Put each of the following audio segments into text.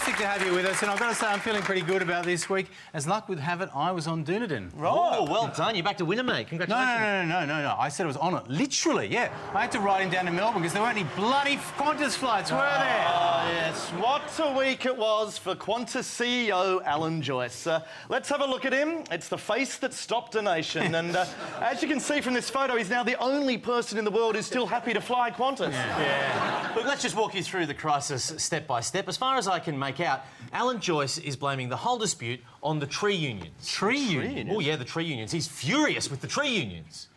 fantastic to have you with us, and I've got to say I'm feeling pretty good about this week. As luck would have it, I was on Dunedin. Right. Oh, well done. You're back to Winnemate. Congratulations. No. I said I was on it. Literally, yeah. I had to ride him down to Melbourne because there weren't any bloody Qantas flights, were there? Oh, yes. What a week it was for Qantas CEO Alan Joyce. Let's have a look at him. It's the face that stopped a nation. And as you can see from this photo, he's now the only person in the world who's still happy to fly Qantas. Yeah. Look, let's just walk you through the crisis step by step. As far as I can make out, Alan Joyce is blaming the whole dispute on the tree unions. Tree unions? Oh, yeah, the tree unions. He's furious with the tree unions.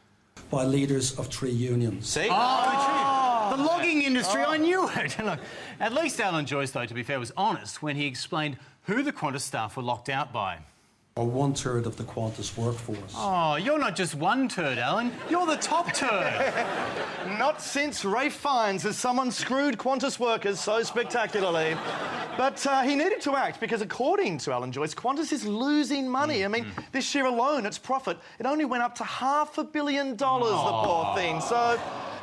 By leaders of tree unions. See? Oh, the logging industry, I knew it. Look, at least Alan Joyce, though, to be fair, was honest when he explained who the Qantas staff were locked out by. Or 1/3 of the Qantas workforce. Oh, you're not just one turd, Alan. You're the top turd. Not since Rafe Fiennes has someone screwed Qantas workers so spectacularly. But he needed to act because, according to Alan Joyce, Qantas is losing money. I mean, this year alone, its profit, it only went up to $500 million, the poor thing. So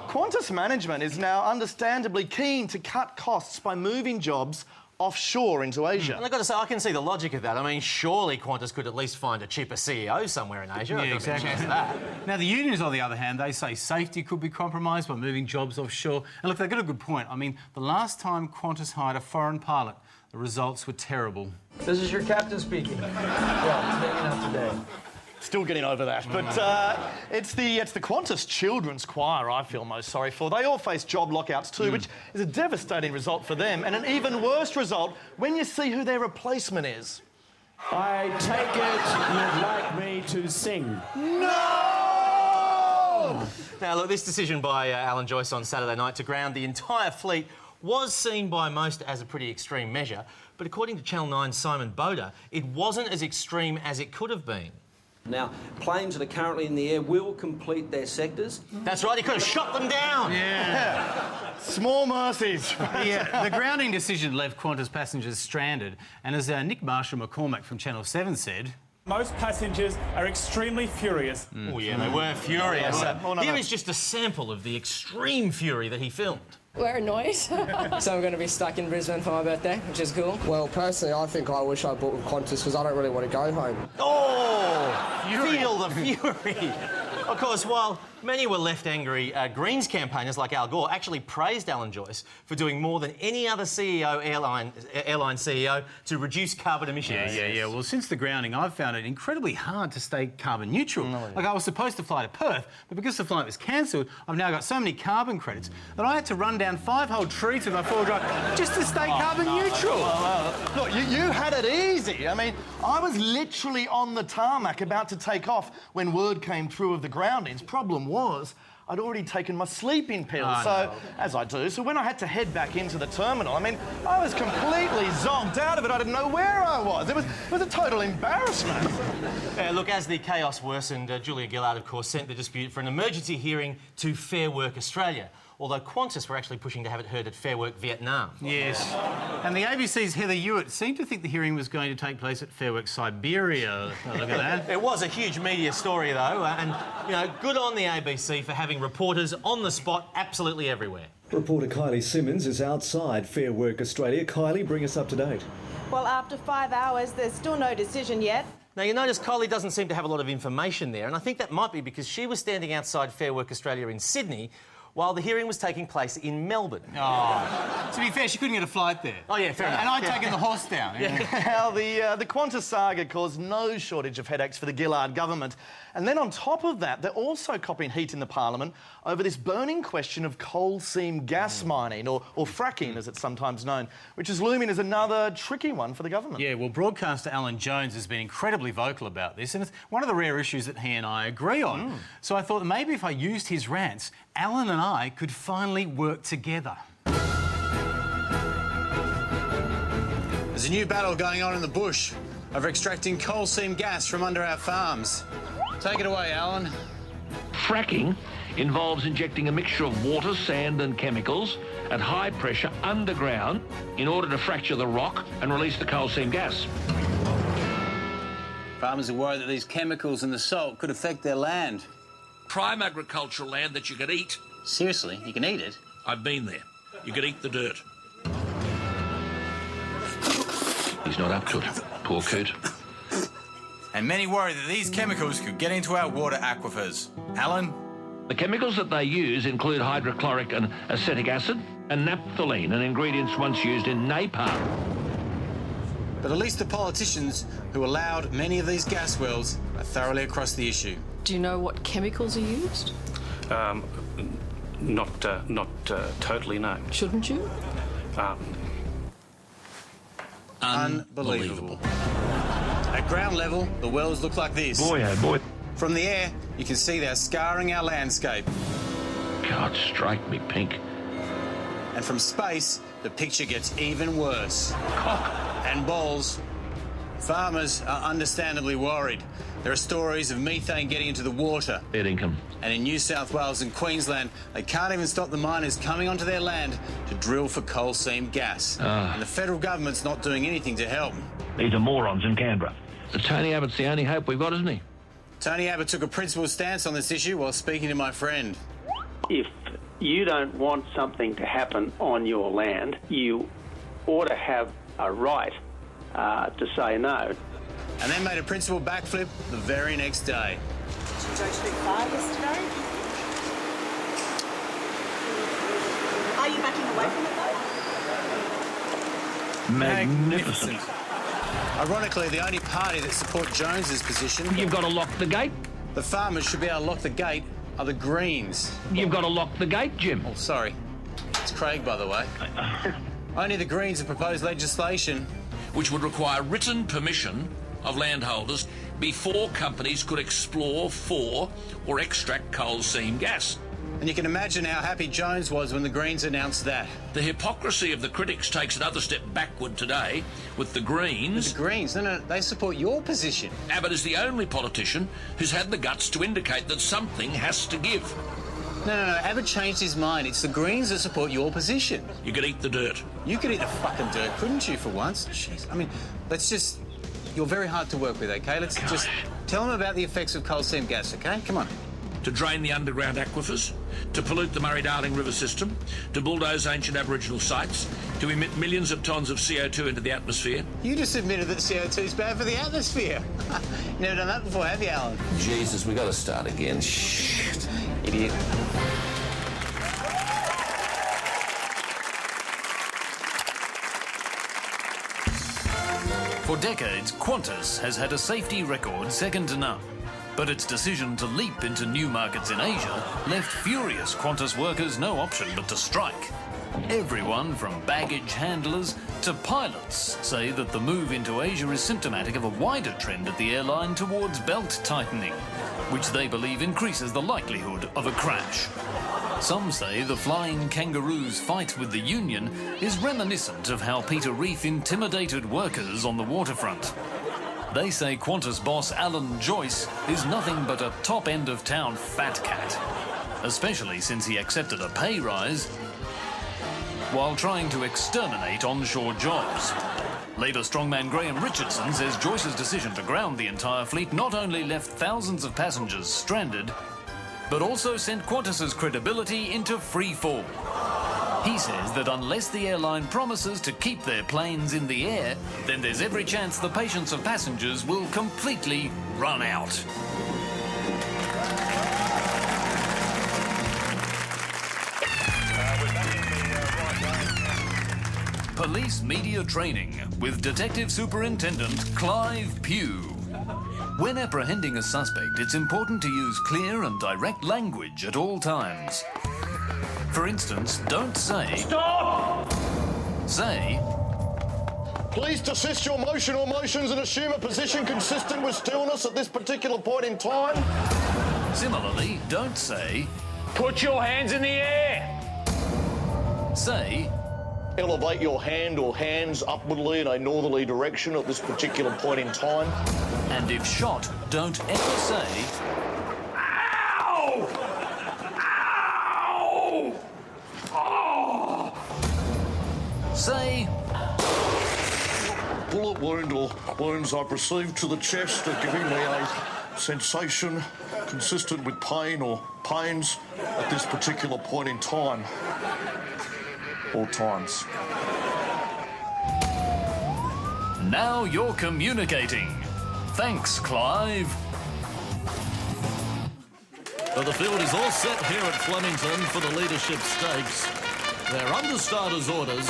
Qantas management is now understandably keen to cut costs by moving jobs offshore into Asia. And I've got to say, I can see the logic of that. I mean, surely Qantas could at least find a cheaper CEO somewhere in Asia. Yeah, exactly. Chance of that. Now, the unions, on the other hand, they say safety could be compromised by moving jobs offshore. And look, they've got a good point. I mean, the last time Qantas hired a foreign pilot, the results were terrible. This is your captain speaking. Well, maybe not today. Still getting over that. But it's the Qantas Children's Choir I feel most sorry for. They all face job lockouts too, which is a devastating result for them, and an even worse result when you see who their replacement is. I take it you'd like me to sing. No! Now, look, this decision by Alan Joyce on Saturday night to ground the entire fleet was seen by most as a pretty extreme measure, but according to Channel 9's Simon Boda, it wasn't as extreme as it could have been. Now, planes that are currently in the air will complete their sectors. That's right, he could have shot them down. Yeah. Small mercies. The grounding decision left Qantas passengers stranded, and as Nick Marshall-McCormack from Channel 7 said... Most passengers are extremely furious. Oh, yeah, they were furious. Here is just a sample of the extreme fury that he filmed. We're annoyed. So I'm going to be stuck in Brisbane for my birthday, which is cool. Well, personally, I think I wish I bought with Qantas because I don't really want to go home. Oh, feel the fury. Of course, while many were left angry, Greens campaigners like Al Gore actually praised Alan Joyce for doing more than any other airline CEO to reduce carbon emissions. Yeah. Well, since the grounding, I've found it incredibly hard to stay carbon neutral. Like, I was supposed to fly to Perth, but because the flight was cancelled, I've now got so many carbon credits that I had to run down 5 whole trees with my four-wheel drive just to stay carbon neutral. Look, you had it easy. I mean, I was literally on the tarmac about to take off when word came through of the groundings. Problem was, I'd already taken my sleeping pills, as I do. So when I had to head back into the terminal, I mean, I was completely zonked out of it. I didn't know where I was. It was a total embarrassment. Look, as the chaos worsened, Julia Gillard, of course, sent the dispute for an emergency hearing to Fair Work Australia, although Qantas were actually pushing to have it heard at Fair Work Vietnam. Yes. And the ABC's Heather Hewitt seemed to think the hearing was going to take place at Fair Work Siberia. Look at that. It was a huge media story, though, and, you know, good on the ABC for having reporters on the spot absolutely everywhere. Reporter Kylie Simmons is outside Fair Work Australia. Kylie, bring us up to date. Well, after 5 hours, there's still no decision yet. Now, you notice Kylie doesn't seem to have a lot of information there, and I think that might be because she was standing outside Fair Work Australia in Sydney while the hearing was taking place in Melbourne. Oh, to be fair, she couldn't get a flight there. Oh, yeah, fair enough. And I'd taken the horse down. Now, the Qantas saga caused no shortage of headaches for the Gillard government. And then on top of that, they're also copping heat in the Parliament over this burning question of coal seam gas mining, or fracking as it's sometimes known, which is looming as another tricky one for the government. Yeah, well, broadcaster Alan Jones has been incredibly vocal about this, and it's one of the rare issues that he and I agree on. So I thought that maybe if I used his rants, Alan and I could finally work together. There's a new battle going on in the bush over extracting coal seam gas from under our farms. Take it away, Alan. Fracking involves injecting a mixture of water, sand and chemicals at high pressure underground in order to fracture the rock and release the coal seam gas. Farmers are worried that these chemicals in the salt could affect their land. Prime agricultural land that you could eat. Seriously, you can eat it? I've been there. You could eat the dirt. He's not up to it. Poor coot. And many worry that these chemicals could get into our water aquifers. Alan? The chemicals that they use include hydrochloric and acetic acid and naphthalene, an ingredients once used in napalm. But at least the politicians who allowed many of these gas wells are thoroughly across the issue. Do you know what chemicals are used? Not totally, no. Shouldn't you? Unbelievable. At ground level, the wells look like this. Boy, oh boy. From the air, you can see they're scarring our landscape. God, strike me pink. And from space, the picture gets even worse. Cock and balls. Farmers are understandably worried. There are stories of methane getting into the water. Bad income. And in New South Wales and Queensland, they can't even stop the miners coming onto their land to drill for coal seam gas. And the federal government's not doing anything to help. These are morons in Canberra. Tony Abbott's the only hope we've got, isn't he? Tony Abbott took a principled stance on this issue while speaking to my friend. If you don't want something to happen on your land, you ought to have a right to say no. And then made a principled backflip the very next day. Did you go too far yesterday? Are you backing away from it though? Magnificent. Ironically, the only party that support Jones's position... You've got to lock the gate. The farmers should be able to lock the gate are the Greens. You've got to lock the gate, Jim. Oh, sorry. It's Craig, by the way. Only the Greens have proposed legislation which would require written permission of landholders before companies could explore for or extract coal seam gas. And you can imagine how happy Jones was when the Greens announced that. The hypocrisy of the critics takes another step backward today with the Greens. The Greens? No, they support your position. Abbott is the only politician who's had the guts to indicate that something has to give. No, Abbott changed his mind. It's the Greens that support your position. You could eat the dirt. You could eat the fucking dirt, couldn't you, for once? Jeez, I mean, let's just... You're very hard to work with, OK? Let's just tell them about the effects of coal seam gas, OK? Come on. To drain the underground aquifers, to pollute the Murray-Darling River system, to bulldoze ancient Aboriginal sites, to emit millions of tonnes of CO2 into the atmosphere. You just admitted that CO2 is bad for the atmosphere. You've never done that before, have you, Alan? Jesus, we got to start again. Shit. Idiot. For decades, Qantas has had a safety record second to none. But its decision to leap into new markets in Asia left furious Qantas workers no option but to strike. Everyone from baggage handlers to pilots say that the move into Asia is symptomatic of a wider trend at the airline towards belt tightening, which they believe increases the likelihood of a crash. Some say the flying kangaroo's fight with the union is reminiscent of how Peter Reith intimidated workers on the waterfront. They say Qantas boss Alan Joyce is nothing but a top-end-of-town fat cat, especially since he accepted a pay rise while trying to exterminate onshore jobs. Labour strongman Graham Richardson says Joyce's decision to ground the entire fleet not only left thousands of passengers stranded, but also sent Qantas's credibility into free fall. He says that unless the airline promises to keep their planes in the air, then there's every chance the patience of passengers will completely run out. Police media training with Detective Superintendent Clive Pugh. When apprehending a suspect, it's important to use clear and direct language at all times. For instance, don't say... Stop! Say... Please desist your motion or motions and assume a position consistent with stillness at this particular point in time. Similarly, don't say... Put your hands in the air! Say... Elevate your hand or hands upwardly in a northerly direction at this particular point in time. And if shot, don't ever say... Ow! Ow! Oh! Say... Bullet wound or wounds I've received to the chest are giving me a sensation consistent with pain or pains at this particular point in time. All times. Now you're communicating. Thanks, Clive. Well, the field is all set here at Flemington for the Leadership Stakes. They're under starters' orders.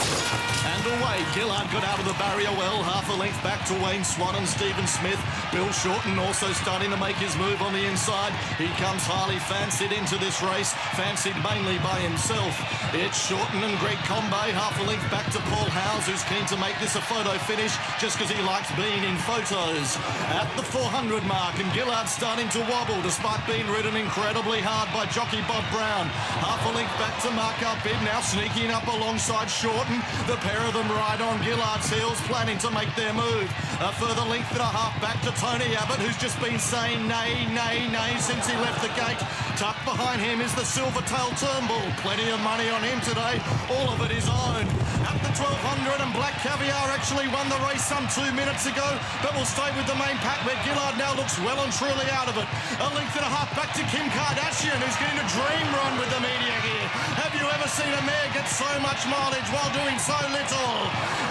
And away, Gillard got out of the barrier well, half a length back to Wayne Swan and Stephen Smith. Bill Shorten also starting to make his move on the inside. He comes highly fancied into this race, fancied mainly by himself. It's Shorten and Greg Combay, half a length back to Paul Howes, who's keen to make this a photo finish just because he likes being in photos. At the 400 mark, and Gillard starting to wobble despite being ridden incredibly hard by jockey Bob Brown. Half a length back to Mark Upbid, now sneaking up alongside Shorten. The pair of them ride on Gillard's heels, planning to make their move. A further length and a half back to Tony Abbott, who's just been saying nay, nay, nay since he left the gate. Tucked behind him is the Silvertail Turnbull. Plenty of money on him today. All of it is owned. At the 1200, and Black Caviar actually won the race some 2 minutes ago, but will stay with the main pack where Gillard now looks well and truly out of it. A length and a half back to Kim Kardashian, who's getting a dream run with the media here. Have you ever seen a mare get so much mileage while doing so little?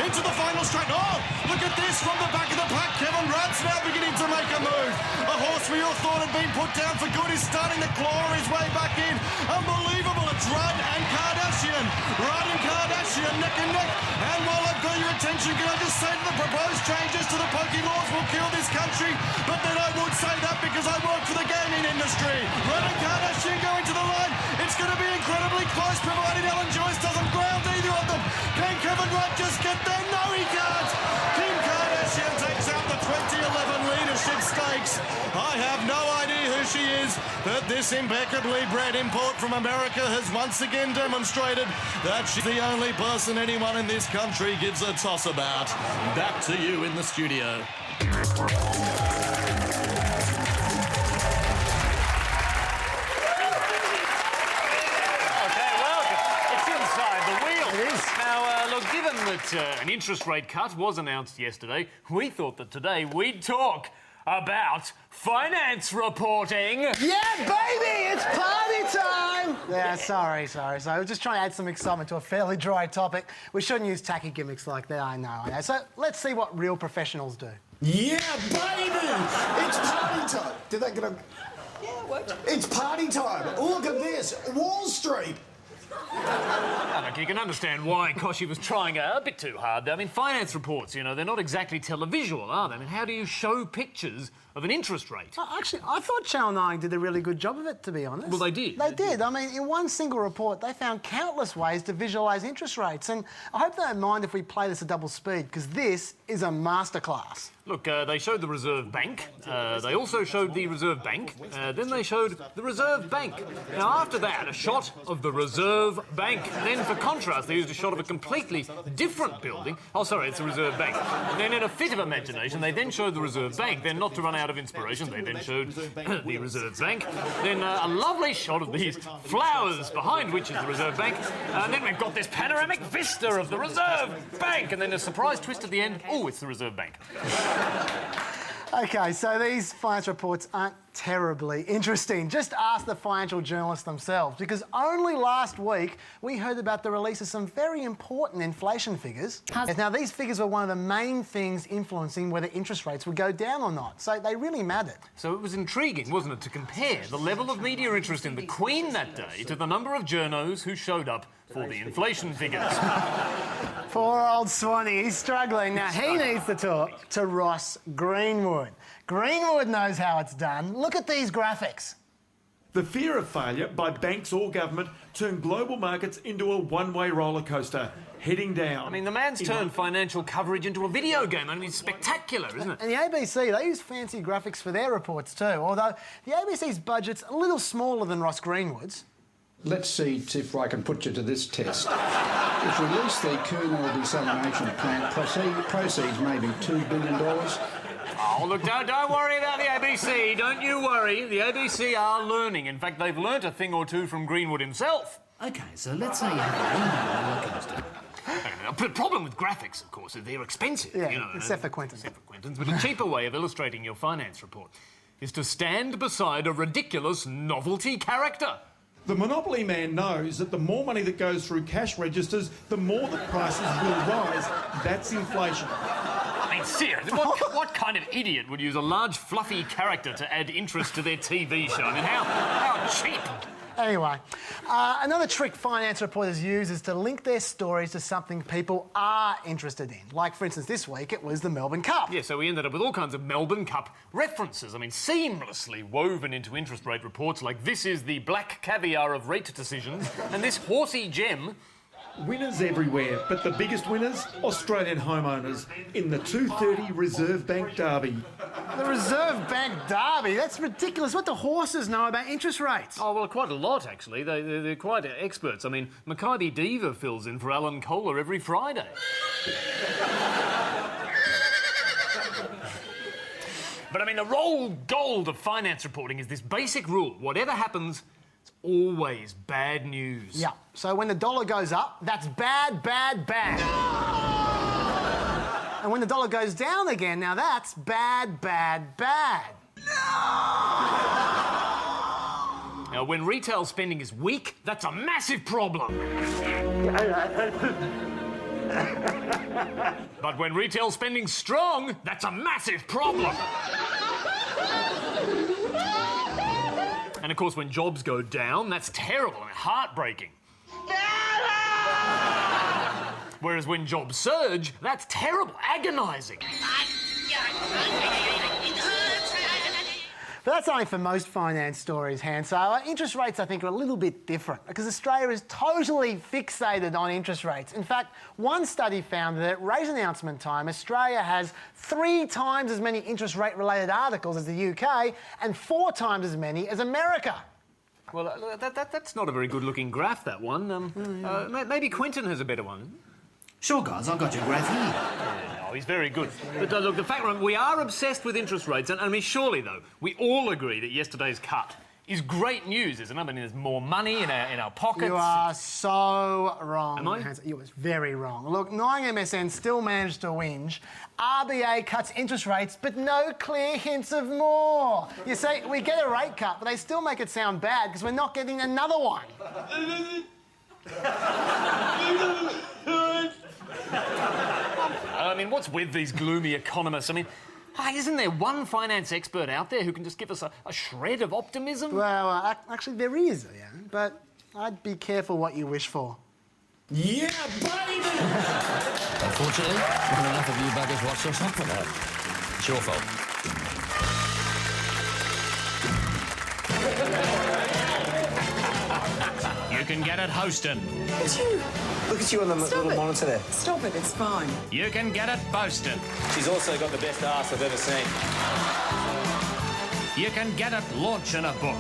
Into the final straight. Oh, look at this from the back of the pack. Kevin Rudd's now beginning to make a move. A horse we all thought had been put down for good is starting to claw his way back in. Unbelievable. It's Rudd and Kardashian. Rudd and Kardashian neck and neck. And while I've got your attention, can I just say that the proposed changes to the pokey laws will kill this country? But then I would say that because I work for the gaming industry. Rudd and Kardashian going to the line. It's going to be incredibly close, provided Alan Joyce doesn't ground either of them. Can Kevin Rudd just get there? No, he can't. Kim Kardashian takes out the 2011 Leadership Stakes. I have no idea who she is, but this impeccably bred import from America has once again demonstrated that she's the only person anyone in this country gives a toss about. Back to you in the studio. Look, given that an interest rate cut was announced yesterday, we thought that today we'd talk about finance reporting. Yeah, baby, it's party time! Yeah, sorry. We're just trying to add some excitement to a fairly dry topic. We shouldn't use tacky gimmicks like that, I know. So let's see what real professionals do. Yeah, baby! It's party time. Did that get a... Yeah, it worked. It's party time. Look at this. Wall Street. Look, you can understand why Koshy was trying a bit too hard. I mean, finance reports, you know, they're not exactly televisual, are they? I mean, how do you show pictures of an interest rate? Actually, I thought Channel 9 did a really good job of it, to be honest. Well, they did. They did. I mean, in one single report, they found countless ways to visualise interest rates. And I hope they don't mind if we play this at double speed, because this is a masterclass. Look, they showed the Reserve Bank. They also showed the Reserve Bank. Then they showed the Reserve Bank. Now, after that, a shot of the Reserve Bank. And then, for contrast, they used a shot of a completely different building. Oh, sorry, it's the Reserve Bank. And then, in a fit of imagination, they then showed the Reserve Bank. Then, not to run out of inspiration, they then showed the Reserve Bank. Then, a lovely shot of these flowers behind which is the Reserve Bank. And then we've got this panoramic vista of the Reserve Bank. And then a surprise twist at the end. Oh, it's the Reserve Bank. OK, so these finance reports aren't terribly interesting. Just ask the financial journalists themselves, because only last week we heard about the release of some very important inflation figures. Now, these figures were one of the main things influencing whether interest rates would go down or not, so they really mattered. So it was intriguing, wasn't it, to compare the level of media interest in the Queen that day to the number of journos who showed up for the inflation figures. Poor old Swanee, he's struggling. Now, he needs to talk to Ross Greenwood. Greenwood knows how it's done. Look at these graphics. The fear of failure by banks or government turned global markets into a one-way roller coaster, heading down. I mean, the man's turned financial coverage into a video game. I mean, it's spectacular, isn't it? And the ABC, they use fancy graphics for their reports too, although the ABC's budget's a little smaller than Ross Greenwood's. Let's see if I can put you to this test. If we lease the Coonell desalination plant, proceeds maybe $2 billion. Oh, look, don't worry about the ABC. Don't you worry. The ABC are learning. In fact, they've learnt a thing or two from Greenwood himself. OK, so let's say you have a roller coaster. The problem with graphics, of course, is they're expensive. Yeah, you know, except for Quentin. But a cheaper way of illustrating your finance report is to stand beside a ridiculous novelty character. The monopoly man knows that the more money that goes through cash registers, the more the prices will rise. That's inflation. I mean, seriously, what kind of idiot would use a large, fluffy character to add interest to their TV show? I mean, how cheap. Anyway, another trick finance reporters use is to link their stories to something people are interested in. Like, for instance, this week it was the Melbourne Cup. Yeah, so we ended up with all kinds of Melbourne Cup references. I mean, seamlessly woven into interest rate reports like this is the black caviar of rate decisions and this horsey gem. Winners everywhere, but the biggest winners, Australian homeowners, in the 2:30 Reserve Bank Derby. The Reserve Bank Derby? That's ridiculous. What do horses know about interest rates? Oh, well, quite a lot, actually. They're quite experts. I mean, Mackay Diva fills in for Alan Kohler every Friday. But, I mean, the roll gold of finance reporting is this basic rule. Whatever happens, it's always bad news. Yeah. So when the dollar goes up, that's bad, bad, bad. And when the dollar goes down again, now that's bad, bad, bad. Now, when retail spending is weak, that's a massive problem. But when retail spending's strong, that's a massive problem. And of course, when jobs go down, that's terrible and heartbreaking. Whereas when jobs surge, that's terrible, agonising. But that's only for most finance stories, Hansard. Interest rates, I think, are a little bit different because Australia is totally fixated on interest rates. In fact, one study found that at rate announcement time, Australia has 3 times as many interest rate-related articles as the UK and 4 times as many as America. Well, that's not a very good-looking graph, that one. Maybe Quentin has a better one. Sure, guys, I've got your graph here. Yeah, he's very good. But look, the fact we are obsessed with interest rates, and I mean, surely, though, we all agree that yesterday's cut is great news, isn't it? I mean, there's more money in our pockets. You are so wrong. Am I? You was very wrong. Look, 9MSN still managed to whinge. RBA cuts interest rates, but no clear hints of more. You say, we get a rate cut, but they still make it sound bad because we're not getting another one. I mean, what's with these gloomy economists? I mean, isn't there one finance expert out there who can just give us a shred of optimism? Well, actually there is, yeah, but I'd be careful what you wish for. Yeah, baby! Unfortunately, not enough of you buggers watched us up for that. It's your fault. You can get it hosting. Look at you on the little monitor there. Stop it, it's fine. You can get it boasting. She's also got the best ass I've ever seen. You can get it launching a book.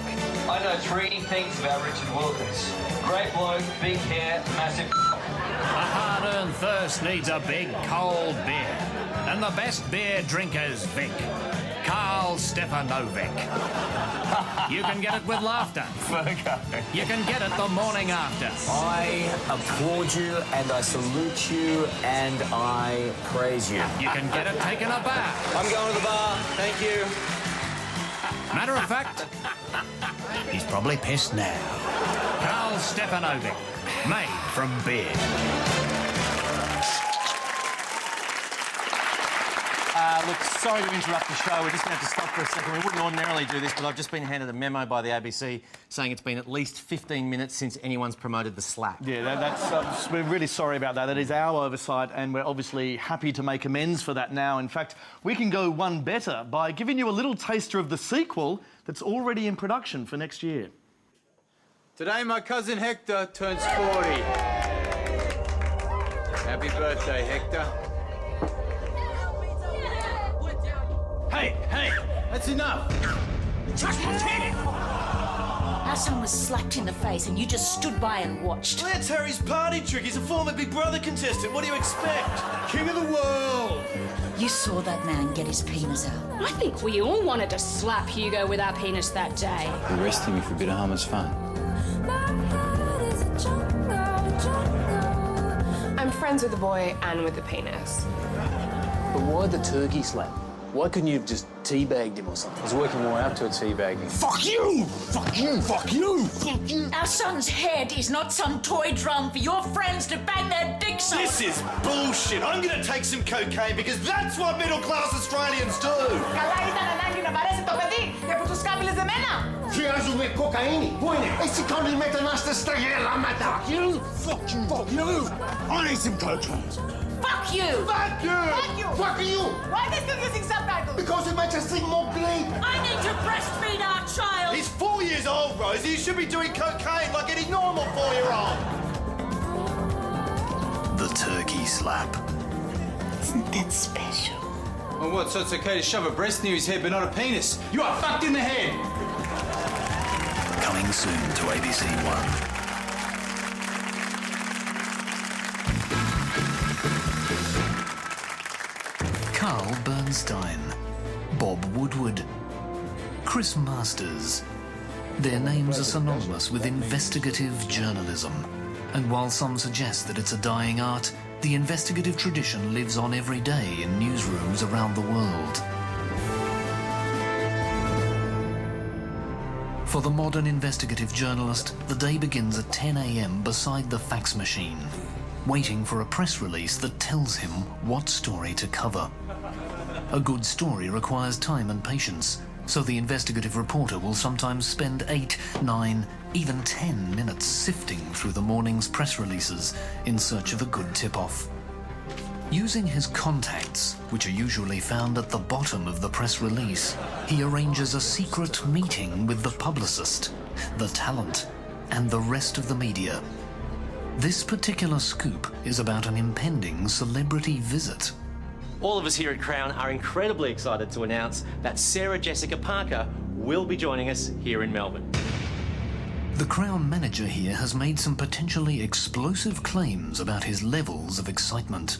I know 3 things about Richard Wilkins. Great bloke, big hair, massive... A hard-earned thirst needs a big, cold beer. And the best beer drinkers Vic. Carl Stefanovic. You can get it with laughter. You can get it the morning after. I applaud you and I salute you and I praise you. You can get it taking a bath. I'm going to the bar. Thank you. Matter of fact, He's probably pissed now. Carl Stefanovic, made from beer. Look, sorry to interrupt the show. We're just going to have to stop for a second. We wouldn't ordinarily do this, but I've just been handed a memo by the ABC saying it's been at least 15 minutes since anyone's promoted the slap. Yeah, that's we're really sorry about that. That is our oversight, and we're obviously happy to make amends for that now. In fact, we can go one better by giving you a little taster of the sequel that's already in production for next year. Today, my cousin Hector turns 40. Happy birthday, Hector. Hey, that's enough. Our son was slapped in the face and you just stood by and watched. Well, that's Harry's party trick. He's a former Big Brother contestant. What do you expect? King of the world. You saw that man get his penis out. I think we all wanted to slap Hugo with our penis that day. Arresting me for a bit of harmless fun. I'm friends with the boy and with the penis. But why the turkey slap? Why couldn't you have just teabagged him or something? I was working my way up to a teabagging. Fuck you! Fuck you! Fuck you! Fuck you! Our son's head is not some toy drum for your friends to bang their dicks on. This is bullshit. I'm going to take some cocaine because that's what middle-class Australians do. Fuck you! Fuck you! Fuck you! I need some cocaine. Fuck you! Fuck you! Fuck you! Fuck you! Why are they still using subtitles? Because it makes us think more bleak. I need to breastfeed our child. He's 4 years old, Rosie. He should be doing cocaine like any normal 4-year-old. The turkey slap. Isn't that special? Oh, what? So it's okay to shove a breast near his head but not a penis? You are fucked in the head! Coming soon to ABC One. Carl Bernstein, Bob Woodward, Chris Masters. Their names are synonymous with investigative journalism. And while some suggest that it's a dying art, the investigative tradition lives on every day in newsrooms around the world. For the modern investigative journalist, the day begins at 10 a.m. beside the fax machine, waiting for a press release that tells him what story to cover. A good story requires time and patience, so the investigative reporter will sometimes spend 8, 9, even 10 minutes sifting through the morning's press releases in search of a good tip-off. Using his contacts, which are usually found at the bottom of the press release, he arranges a secret meeting with the publicist, the talent, and the rest of the media. This particular scoop is about an impending celebrity visit. All of us here at Crown are incredibly excited to announce that Sarah Jessica Parker will be joining us here in Melbourne. The Crown manager here has made some potentially explosive claims about his levels of excitement.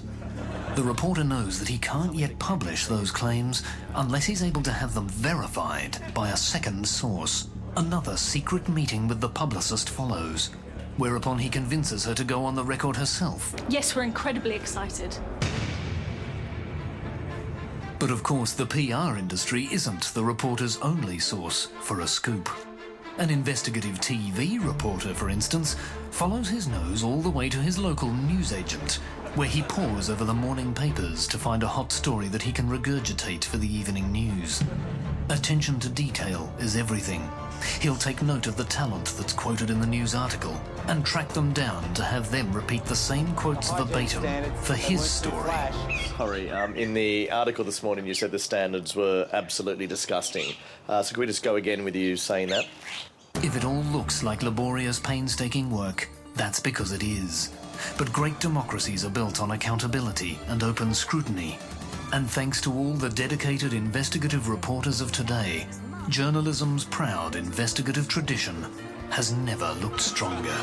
The reporter knows that he can't yet publish those claims unless he's able to have them verified by a second source. Another secret meeting with the publicist follows, whereupon he convinces her to go on the record herself. Yes, we're incredibly excited. But of course, the PR industry isn't the reporter's only source for a scoop. An investigative TV reporter, for instance, follows his nose all the way to his local newsagent, where he pores over the morning papers to find a hot story that he can regurgitate for the evening news. Attention to detail is everything. He'll take note of the talent that's quoted in the news article and track them down to have them repeat the same quotes verbatim for his story. Sorry, in the article this morning you said the standards were absolutely disgusting. So can we just go again with you saying that? If it all looks like laborious, painstaking work, that's because it is. But great democracies are built on accountability and open scrutiny. And thanks to all the dedicated investigative reporters of today, journalism's proud investigative tradition has never looked stronger.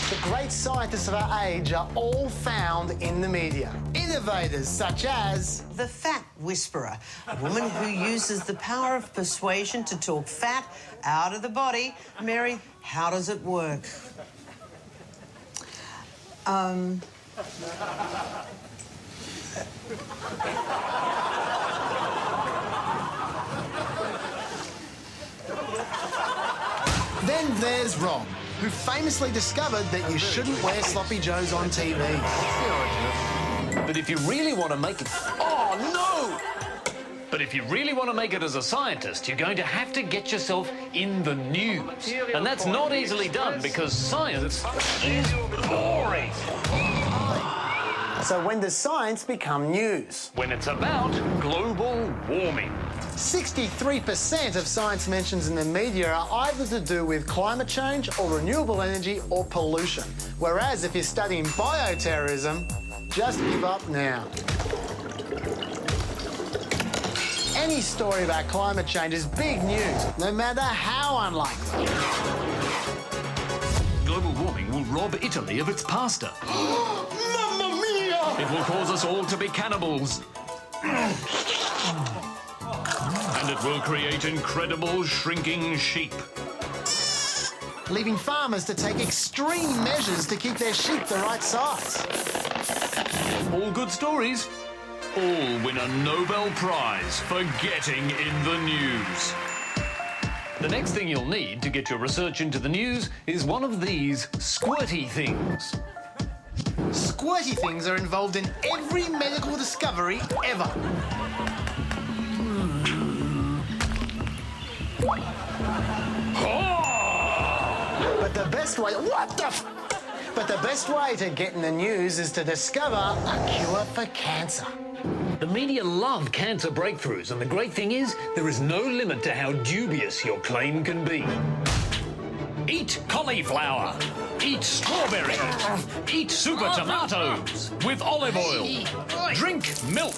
The great scientists of our age are all found in the media. Innovators such as... The Fat Whisperer, a woman who uses the power of persuasion to talk fat out of the body. Mary, how does it work? Then there's Rob, who famously discovered that you shouldn't wear sloppy joes on TV. But if you really want to make it... Oh, no! But if you really want to make it as a scientist, you're going to have to get yourself in the news. And that's not easily done because science is boring. So when does science become news? When it's about global warming. 63% of science mentions in the media are either to do with climate change or renewable energy or pollution. Whereas if you're studying bioterrorism, just give up now. Any story about climate change is big news, no matter how unlikely. Global warming will rob Italy of its pasta. Mamma mia! It will cause us all to be cannibals. And it will create incredible shrinking sheep. leaving farmers to take extreme measures to keep their sheep the right size. All good stories, all win a Nobel Prize for getting in the news. The next thing you'll need to get your research into the news is one of these squirty things. Squirty things are involved in every medical discovery ever. But the best way... But the best way to get in the news is to discover a cure for cancer. The media love cancer breakthroughs, and the great thing is, there is no limit to how dubious your claim can be. Eat cauliflower. Eat strawberry. Eat super tomatoes with olive oil. Drink milk.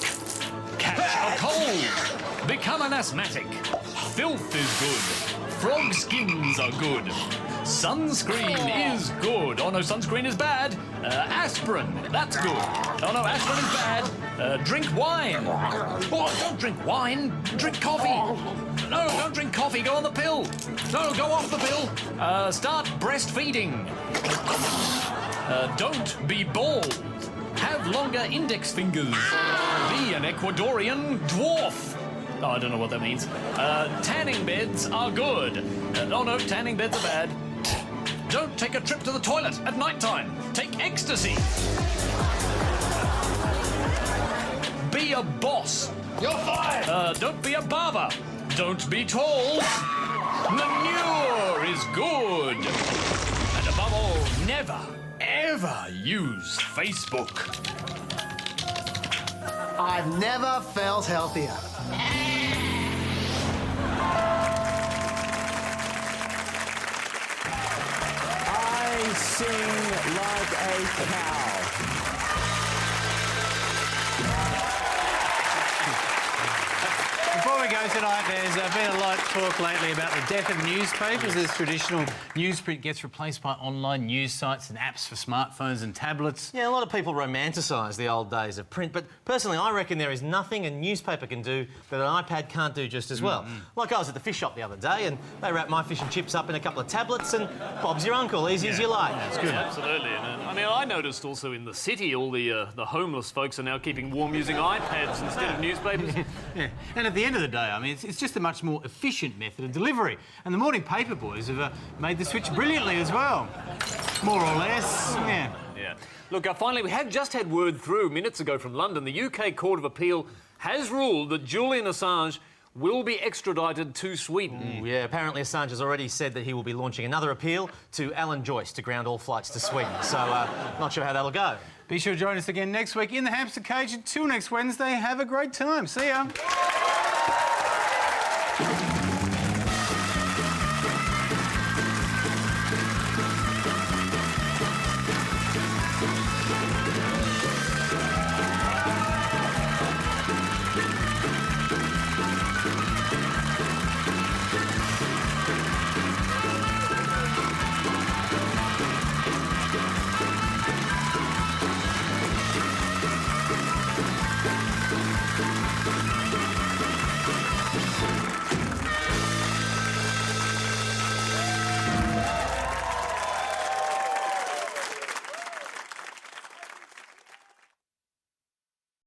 Catch a cold. Become an asthmatic. Filth is good. Frog skins are good. Sunscreen is good. Oh no, sunscreen is bad. Aspirin, that's good. Oh no, aspirin is bad. Drink wine. Oh, don't drink wine. Drink coffee. No, don't drink coffee. Go on the pill. No, go off the pill. Start breastfeeding. Don't be bald. Have longer index fingers. Be an Ecuadorian dwarf. Oh, I don't know what that means. Tanning beds are good. Oh no, tanning beds are bad. Don't take a trip to the toilet at night time. Take ecstasy. Be a boss. You're fired. Don't be a barber. Don't be tall. Manure is good. And above all, never, ever use Facebook. I've never felt healthier. I sing like a cow. Before we go tonight, there's been a lot of talk lately about the death of newspapers as traditional newsprint gets replaced by online news sites and apps for smartphones and tablets. Yeah, a lot of people romanticise the old days of print, but personally I reckon there is nothing a newspaper can do that an iPad can't do just as well. Like I was at the fish shop the other day and they wrapped my fish and chips up in a couple of tablets and Bob's your uncle, easy as you like. That's good. Absolutely. And, I mean, I noticed also in the city all the homeless folks are now keeping warm using iPads instead of newspapers. Yeah, and at the end of the day, I mean, it's just a much more efficient method of delivery. And the morning paper boys have made the switch brilliantly as well. More or less, yeah. Yeah. Look, finally, we had just had word through minutes ago from London. The UK Court of Appeal has ruled that Julian Assange will be extradited to Sweden. Ooh, yeah, apparently Assange has already said that he will be launching another appeal to Alan Joyce to ground all flights to Sweden. So, not sure how that'll go. Be sure to join us again next week in the Hamster Cage. Until next Wednesday, have a great time. See ya.